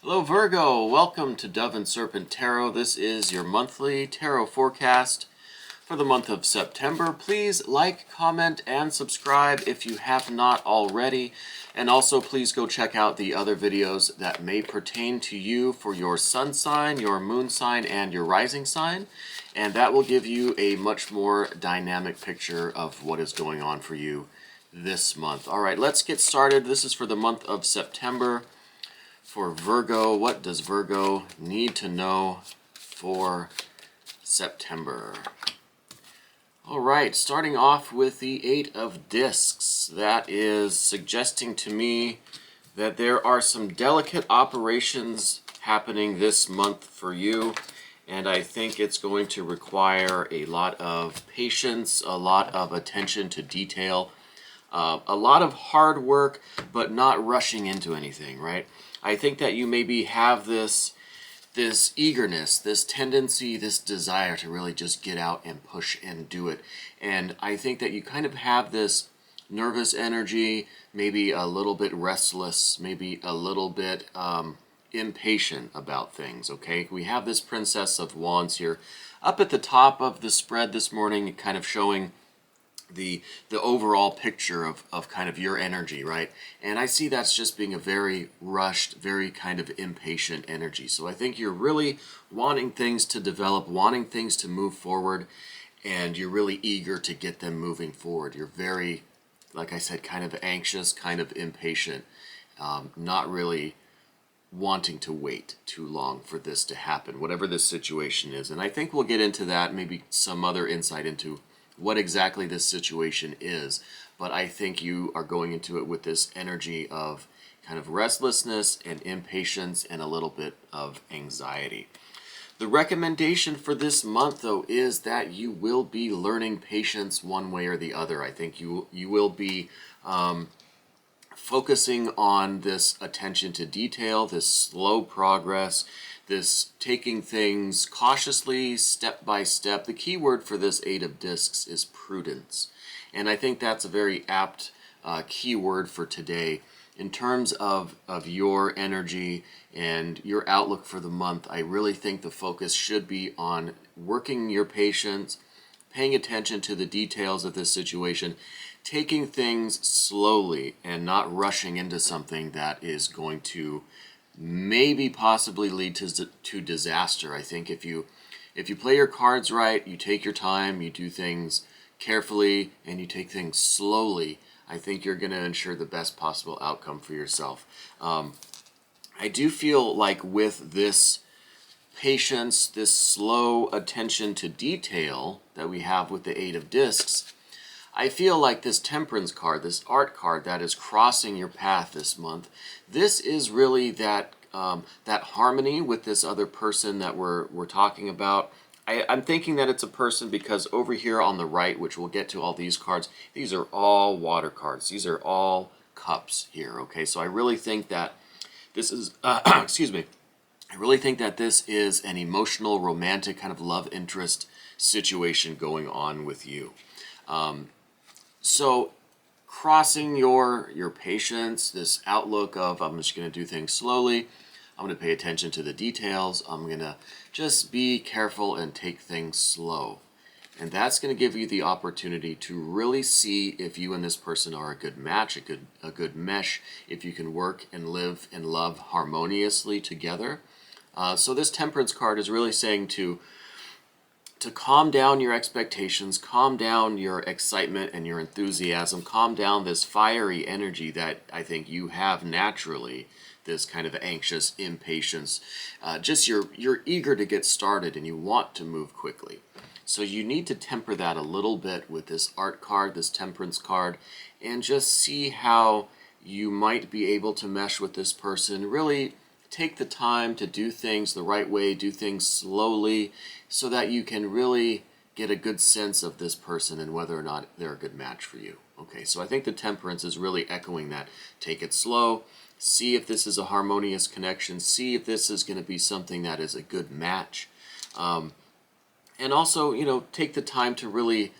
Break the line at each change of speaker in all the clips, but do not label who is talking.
Hello Virgo, welcome to Dove and Serpent Tarot. This is your monthly tarot forecast for the month of September. Please like, comment, and subscribe if you have not already. And also please go check out the other videos that may pertain to you for your sun sign, your moon sign, and your rising sign. And that will give you a much more dynamic picture of what is going on for you this month. All right, let's get started. This is for the month of September. For Virgo, what does Virgo need to know for September? All right, starting off with the Eight of Discs. That is suggesting to me that there are some delicate operations happening this month for you, and I think it's going to require a lot of patience, a lot of attention to detail, a lot of hard work, but not rushing into anything, right? I think that you maybe have this eagerness, this tendency, this desire to really just get out and push and do it. And I think that you kind of have this nervous energy, maybe a little bit restless, maybe a little bit impatient about things, okay? We have this Princess of Wands here up at the top of the spread this morning, kind of showing the overall picture of kind of your energy, right? And I see that's just being a very rushed, very kind of impatient energy. So I think you're really wanting things to develop, wanting things to move forward, and you're really eager to get them moving forward. You're very, like I said, kind of anxious, kind of impatient, not really wanting to wait too long for this to happen, whatever this situation is. And I think we'll get into that, maybe some other insight into what exactly this situation is, but I think you are going into it with this energy of kind of restlessness and impatience and a little bit of anxiety. The recommendation for this month, though, is that you will be learning patience one way or the other. I think you will be focusing on this attention to detail, this slow progress, this taking things cautiously, step by step. The key word for this Eight of Discs is prudence. And I think that's a very apt key word for today. In terms of your energy and your outlook for the month, I really think the focus should be on working your patience, paying attention to the details of this situation, taking things slowly and not rushing into something that is going to maybe possibly lead to disaster. I think if you play your cards right, you take your time, you do things carefully, and you take things slowly, I think you're going to ensure the best possible outcome for yourself. I do feel like with this patience, this slow attention to detail that we have with the Eight of Discs, I feel like this Temperance card, this art card that is crossing your path this month, this is really that harmony with this other person that we're talking about. I'm thinking that it's a person because over here on the right, which we'll get to all these cards, these are all water cards. These are all cups here, okay? So I really think that this is, excuse me, I really think that this is an emotional, romantic kind of love interest situation going on with you. So crossing your patience, this outlook of I'm just going to do things slowly, I'm going to pay attention to the details, I'm going to just be careful and take things slow. And that's going to give you the opportunity to really see if you and this person are a good match, a good mesh, if you can work and live and love harmoniously together. So this Temperance card is really saying to calm down your expectations, calm down your excitement and your enthusiasm, calm down this fiery energy that I think you have naturally, this kind of anxious impatience. Just you're eager to get started and you want to move quickly. So you need to temper that a little bit with this art card, this Temperance card, and just see how you might be able to mesh with this person. Really take the time to do things the right way, do things slowly, so that you can really get a good sense of this person and whether or not they're a good match for you. Okay, so I think the Temperance is really echoing that. Take it slow, see if this is a harmonious connection, see if this is going to be something that is a good match. And also, take the time to really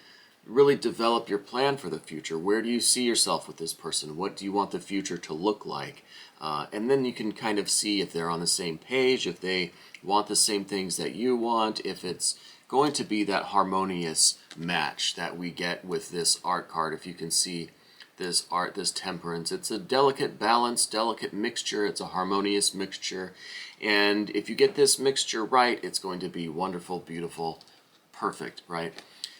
really develop your plan for the future. Where do you see yourself with this person? What do you want the future to look like? And then you can kind of see if they're on the same page, if they want the same things that you want, if it's going to be that harmonious match that we get with this art card. If you can see this art, this temperance, it's a delicate balance, delicate mixture. It's a harmonious mixture. And if you get this mixture right, it's going to be wonderful, beautiful, perfect, right?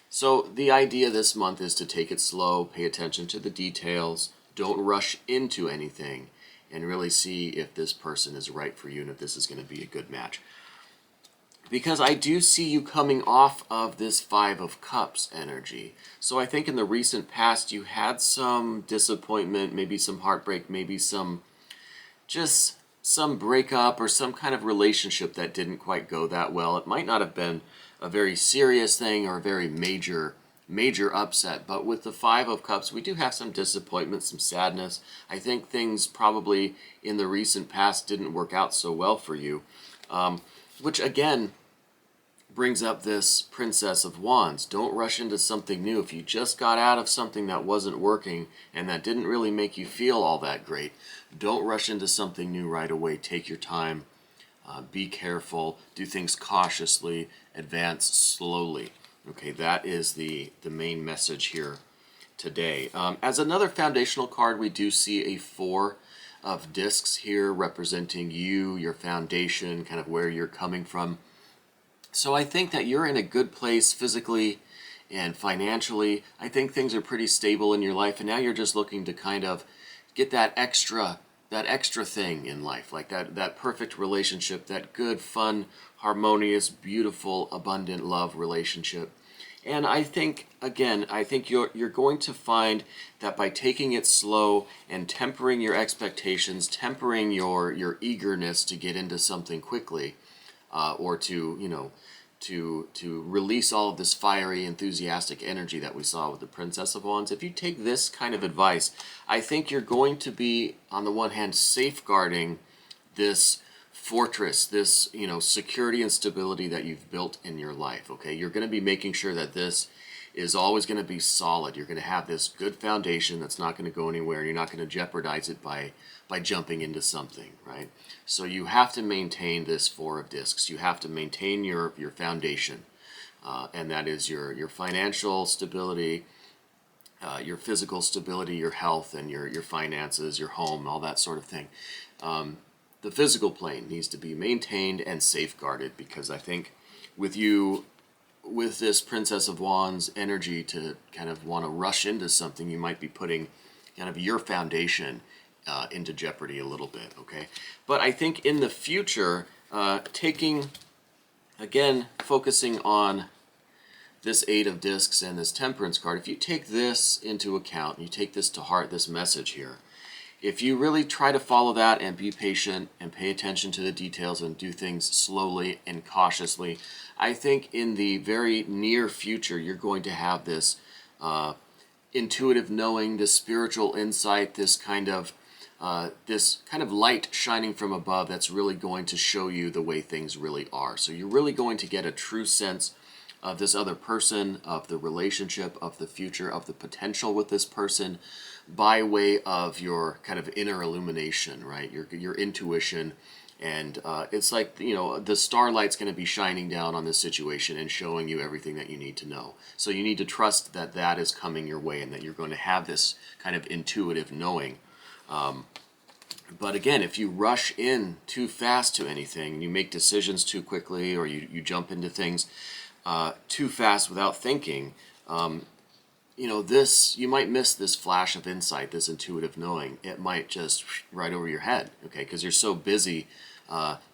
So the idea this month is to take it slow, pay attention to the details, don't rush into anything, and really see if this person is right for you and if this is going to be a good match. Because I do see you coming off of this Five of Cups energy. So I think in the recent past you had some disappointment, maybe some heartbreak, maybe some breakup or some kind of relationship that didn't quite go that well. It might not have been a very serious thing or a very major upset, but with the Five of Cups, we do have some disappointment, some sadness. I think things probably in the recent past didn't work out so well for you, which again brings up this Princess of Wands. Don't rush into something new. If you just got out of something that wasn't working and that didn't really make you feel all that great, don't rush into something new right away. Take your time, be careful, do things cautiously, advance slowly. Okay, that is the main message here today. As another foundational card, we do see a Four of Discs here representing you, your foundation, kind of where you're coming from. So I think that you're in a good place physically and financially. I think things are pretty stable in your life, and now you're just looking to kind of get that extra thing in life, like that perfect relationship, that good, fun, harmonious, beautiful, abundant love relationship. And I think, again, you're going to find that by taking it slow and tempering your expectations, tempering your eagerness to get into something quickly, or to release all of this fiery, enthusiastic energy that we saw with the Princess of Wands. If you take this kind of advice, I think you're going to be, on the one hand, safeguarding this fortress, this security and stability that you've built in your life. Okay, you're going to be making sure that this is always going to be solid. You're going to have this good foundation that's not going to go anywhere. You're not going to jeopardize it by jumping into something, right? So you have to maintain this Four of Discs. You have to maintain your foundation, and that is your financial stability, your physical stability, your health, and your finances, your home, all that sort of thing. The physical plane needs to be maintained and safeguarded, because I think with this Princess of Wands energy to kind of want to rush into something, you might be putting kind of your foundation into jeopardy a little bit, okay? But I think in the future, focusing on this Eight of Discs and this Temperance card, if you take this into account, you take this to heart, this message here, if you really try to follow that and be patient and pay attention to the details and do things slowly and cautiously, I think in the very near future, you're going to have this intuitive knowing, this spiritual insight, this kind of light shining from above that's really going to show you the way things really are. So you're really going to get a true sense of this other person, of the relationship, of the future, of the potential with this person, by way of your kind of inner illumination, right? Your intuition. And it's like, the starlight's going to be shining down on this situation and showing you everything that you need to know. So you need to trust that that is coming your way and that you're going to have this kind of intuitive knowing. But again, if you rush in too fast to anything, you make decisions too quickly, or you jump into things too fast without thinking, you might miss this flash of insight, this intuitive knowing. It might just right over your head, okay? Because you're so busy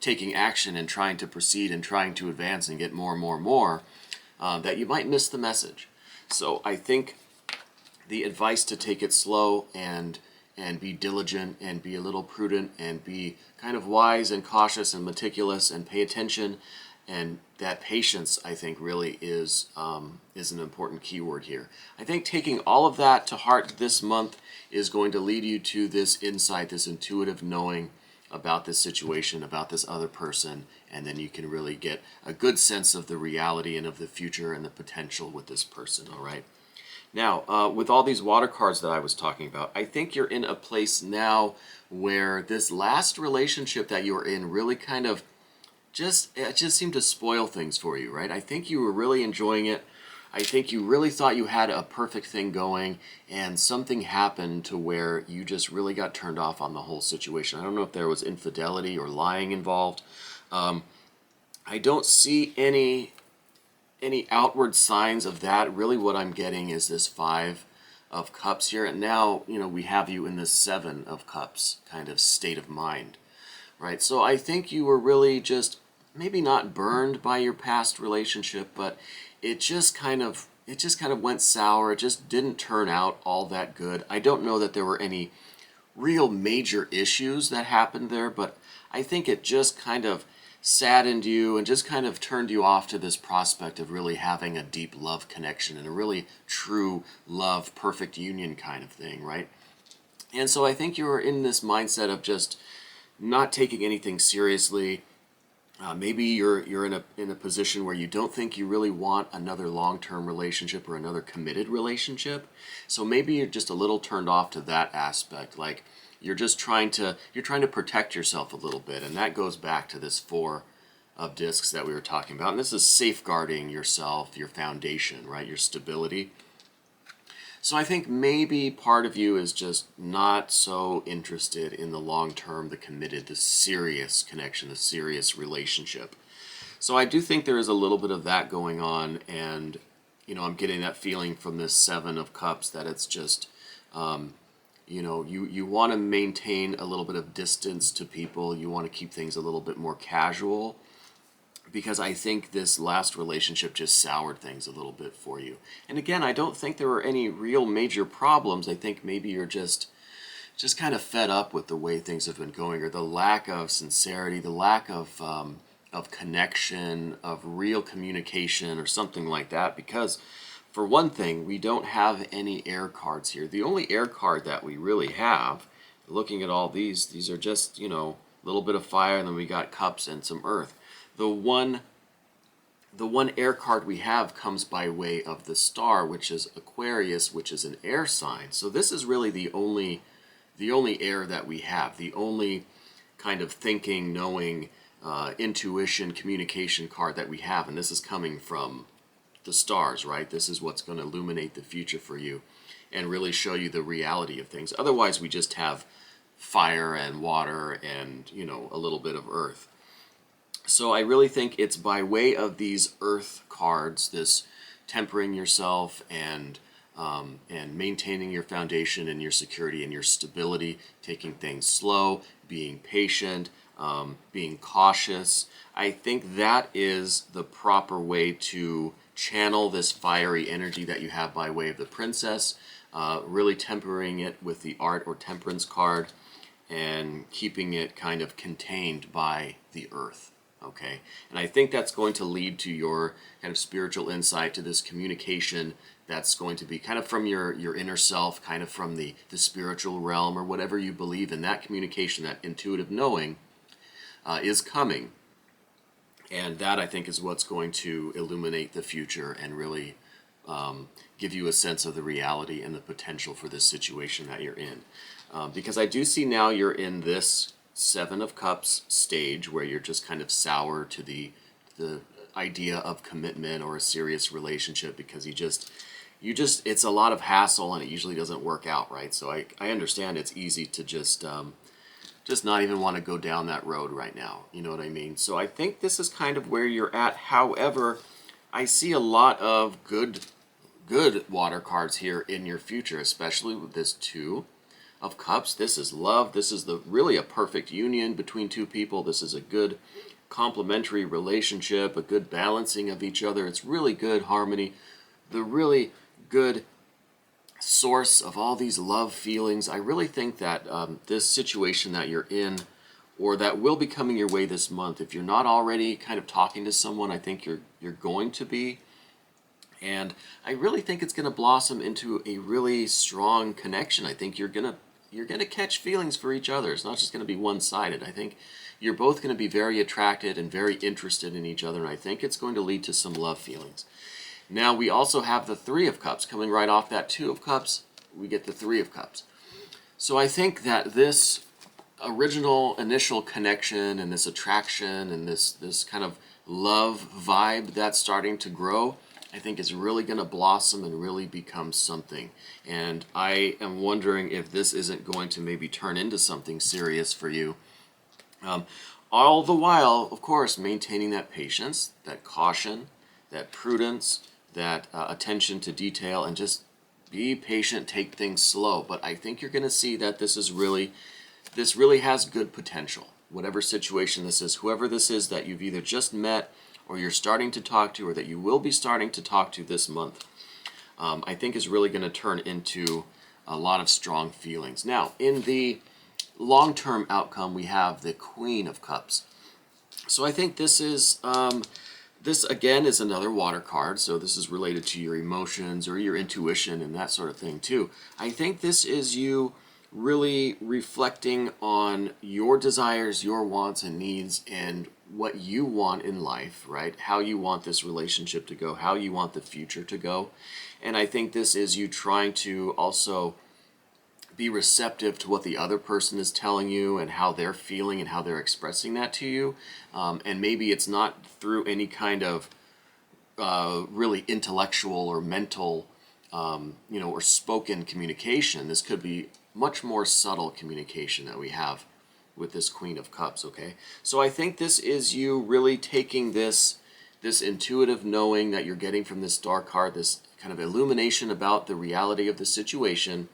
taking action and trying to proceed and trying to advance and get more and more and more that you might miss the message. So I think the advice to take it slow and be diligent and be a little prudent and be kind of wise and cautious and meticulous and pay attention, and that patience, I think, really is an important keyword here. I think taking all of that to heart this month is going to lead you to this insight, this intuitive knowing about this situation, about this other person, and then you can really get a good sense of the reality and of the future and the potential with this person, all right? Now, with all these water cards that I was talking about, I think you're in a place now where this last relationship that you were in really kind of it just seemed to spoil things for you, right? I think you were really enjoying it. I think you really thought you had a perfect thing going, and something happened to where you just really got turned off on the whole situation. I don't know if there was infidelity or lying involved. I don't see any outward signs of that. Really what I'm getting is this 5 of Cups here, and now, we have you in this 7 of Cups kind of state of mind, right? So I think you were really just maybe not burned by your past relationship, but it just kind of went sour. It just didn't turn out all that good. I don't know that there were any real major issues that happened there, but I think it just kind of saddened you and just kind of turned you off to this prospect of really having a deep love connection and a really true love, perfect union kind of thing, right? And so I think you were in this mindset of just not taking anything seriously. Maybe you're in a position where you don't think you really want another long-term relationship or another committed relationship. So maybe you're just a little turned off to that aspect. Like you're trying to protect yourself a little bit, and that goes back to this 4 of Discs that we were talking about. And this is safeguarding yourself, your foundation, right? Your stability. So I think maybe part of you is just not so interested in the long term, the committed, the serious connection, the serious relationship. So I do think there is a little bit of that going on, and I'm getting that feeling from this 7 of Cups that it's just, you want to maintain a little bit of distance to people. You want to keep things a little bit more casual, because I think this last relationship just soured things a little bit for you. And again, I don't think there were any real major problems. I think maybe you're just kind of fed up with the way things have been going, or the lack of sincerity, the lack of connection, of real communication, or something like that. Because for one thing, we don't have any air cards here. The only air card that we really have, looking at all these are just, a little bit of fire, and then we got Cups and some earth. The one air card we have comes by way of the star, which is Aquarius, which is an air sign. So this is really the only air that we have, the only kind of thinking, knowing, intuition, communication card that we have. And this is coming from the stars, right? This is what's going to illuminate the future for you and really show you the reality of things. Otherwise, we just have fire and water and, a little bit of earth. So I really think it's by way of these earth cards, this tempering yourself and maintaining your foundation and your security and your stability, taking things slow, being patient, being cautious. I think that is the proper way to channel this fiery energy that you have by way of the Princess, really tempering it with the Art or Temperance card and keeping it kind of contained by the earth. Okay, and I think that's going to lead to your kind of spiritual insight, to this communication that's going to be kind of from your inner self, kind of from the spiritual realm, or whatever you believe in. That communication, that intuitive knowing is coming. And that, I think, is what's going to illuminate the future and really give you a sense of the reality and the potential for this situation that you're in. Because I do see now you're in this 7 of Cups stage where you're just kind of sour to the idea of commitment or a serious relationship, because you just it's a lot of hassle and it usually doesn't work out, right? So I understand it's easy to just not even want to go down that road right now. You know what I mean? So I think this is kind of where you're at. However, I see a lot of good water cards here in your future, especially with this 2 of Cups. This is love. This is really a perfect union between two people. This is a good complementary relationship, a good balancing of each other. It's really good harmony. The really good source of all these love feelings. I really think that this situation that you're in, or that will be coming your way this month, if you're not already kind of talking to someone, I think you're going to be. And I really think it's going to blossom into a really strong connection. I think you're going to catch feelings for each other. It's not just going to be one-sided. I think you're both going to be very attracted and very interested in each other, and I think it's going to lead to some love feelings. Now we also have the Three of Cups coming right off that Two of Cups. We get the Three of Cups. So I think that this original initial connection and this attraction and this kind of love vibe that's starting to grow, I think is really going to blossom and really become something. And I am wondering if this isn't going to maybe turn into something serious for you. All the while, of course, maintaining that patience, that caution, that prudence, that attention to detail, and just be patient, take things slow. But I think you're going to see that this really has good potential. Whatever situation this is, whoever this is that you've either just met or you're starting to talk to or that you will be starting to talk to this month, I think is really going to turn into a lot of strong feelings. Now, in the long-term outcome, we have the Queen of Cups. So I think this is, this again is another water card, so this is related to your emotions or your intuition and that sort of thing too. I think this is you really reflecting on your desires, your wants and needs, and what you want in life, right? How you want this relationship to go, how you want the future to go. And I think this is you trying to also be receptive to what the other person is telling you and how they're feeling and how they're expressing that to you. And maybe it's not through any kind of really intellectual or mental, or spoken communication. This could be much more subtle communication that we have with this Queen of Cups, okay? So I think this is you really taking this intuitive knowing that you're getting from this star card, this kind of illumination about the reality of the situation,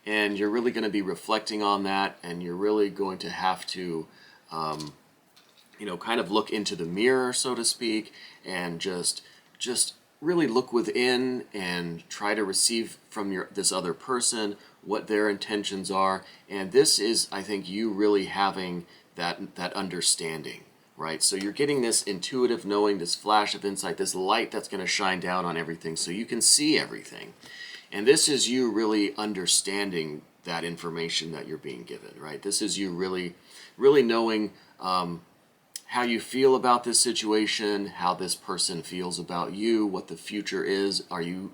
and you're really going to be reflecting on that, and you're really going to have to, kind of look into the mirror, so to speak, and just really look within and try to receive from this other person what their intentions are. And this is, I think, you really having that understanding, right? So you're getting this intuitive knowing, this flash of insight, this light that's going to shine down on everything so you can see everything. And this is you really understanding that information that you're being given, right? This is you really knowing how you feel about this situation, how this person feels about you, what the future is. Are you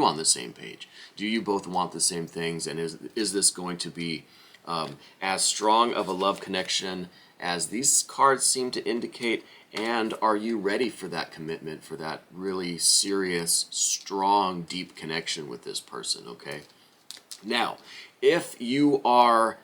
on the same page? Do you both want the same things? And is this going to be as strong of a love connection as these cards seem to indicate? And are you ready for that commitment, for that really serious, strong, deep connection with this person, okay? Now, if you are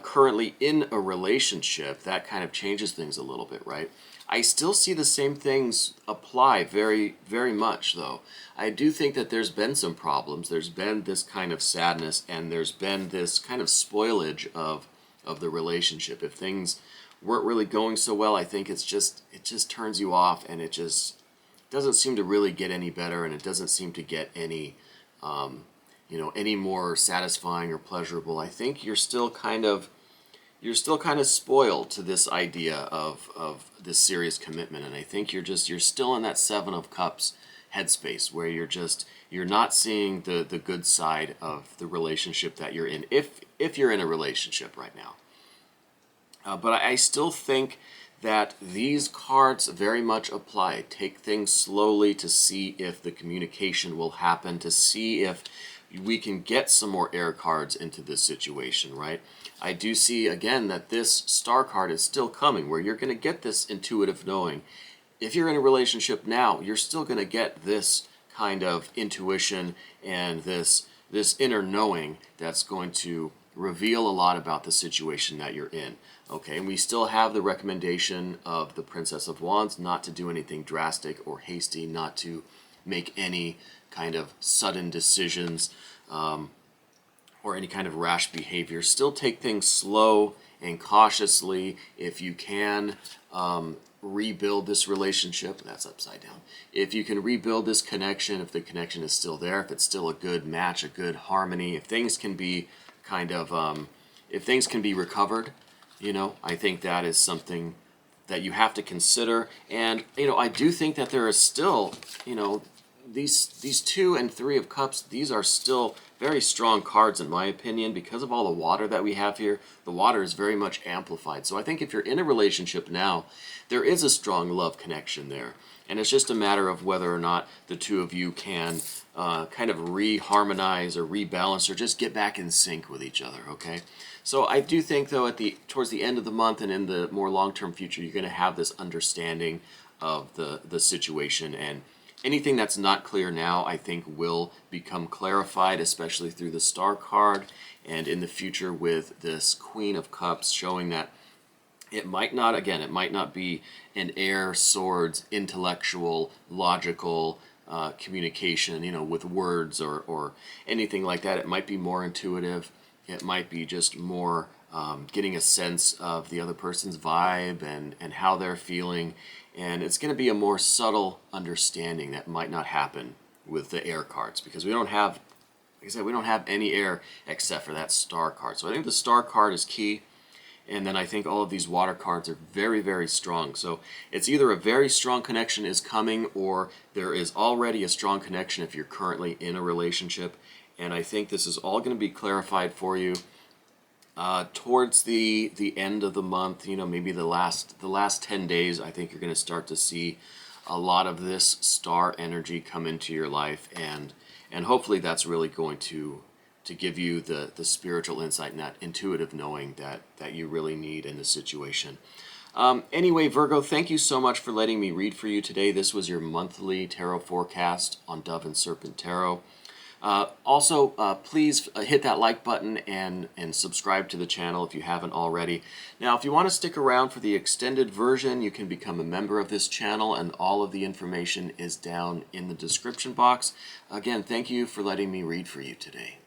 currently in a relationship, that kind of changes things a little bit, right? I still see the same things apply very, very much, though. I do think that there's been some problems. There's been this kind of sadness, and there's been this kind of spoilage of the relationship. If things weren't really going so well, I think it just turns you off, and it just doesn't seem to really get any better, and it doesn't seem to get any any more satisfying or pleasurable. I think you're still kind of spoiled to this idea of this serious commitment, and I think you're still in that Seven of Cups headspace where you're not seeing the good side of the relationship that you're in, if you're in a relationship right now. But I still think that these cards very much apply. Take things slowly to see if the communication will happen, to see if we can get some more air cards into this situation, right? I do see, again, that this star card is still coming, where you're going to get this intuitive knowing. If you're in a relationship now, you're still going to get this kind of intuition and this inner knowing that's going to reveal a lot about the situation that you're in. Okay, and we still have the recommendation of the Princess of Wands not to do anything drastic or hasty, not to make any kind of sudden decisions or any kind of rash behavior. Still take things slow and cautiously. If you can rebuild this relationship, that's upside down. If you can rebuild this connection, if the connection is still there, if it's still a good match, a good harmony, if things can be kind of, if things can be recovered, I think that is something that you have to consider. And, I do think that there is still, these 2 and 3 of Cups, these are still very strong cards in my opinion because of all the water that we have here. The water is very much amplified. So I think if you're in a relationship now, there is a strong love connection there. And it's just a matter of whether or not the two of you can kind of re-harmonize or rebalance or just get back in sync with each other, okay? So I do think, though, towards the end of the month and in the more long-term future, you're going to have this understanding of the situation, and anything that's not clear now, I think, will become clarified, especially through the Star card, and in the future with this Queen of Cups showing that it might not, again, it might not be an air, swords, intellectual, logical communication, you know, with words or anything like that. It might be more intuitive. It might be just more getting a sense of the other person's vibe and how they're feeling. And it's going to be a more subtle understanding that might not happen with the air cards because we don't have, like I said, we don't have any air except for that Star card. So I think the Star card is key. And then I think all of these water cards are very, very strong. So it's either a very strong connection is coming or there is already a strong connection if you're currently in a relationship. And I think this is all going to be clarified for you towards the end of the month. You know, maybe the last 10 days, I think you're going to start to see a lot of this star energy come into your life. And hopefully that's really going to give you the spiritual insight and that intuitive knowing that you really need in this situation. Anyway, Virgo, thank you so much for letting me read for you today. This was your monthly tarot forecast on Dove and Serpent Tarot. Also, please hit that like button and subscribe to the channel if you haven't already. Now, if you want to stick around for the extended version, you can become a member of this channel, and all of the information is down in the description box. Again, thank you for letting me read for you today.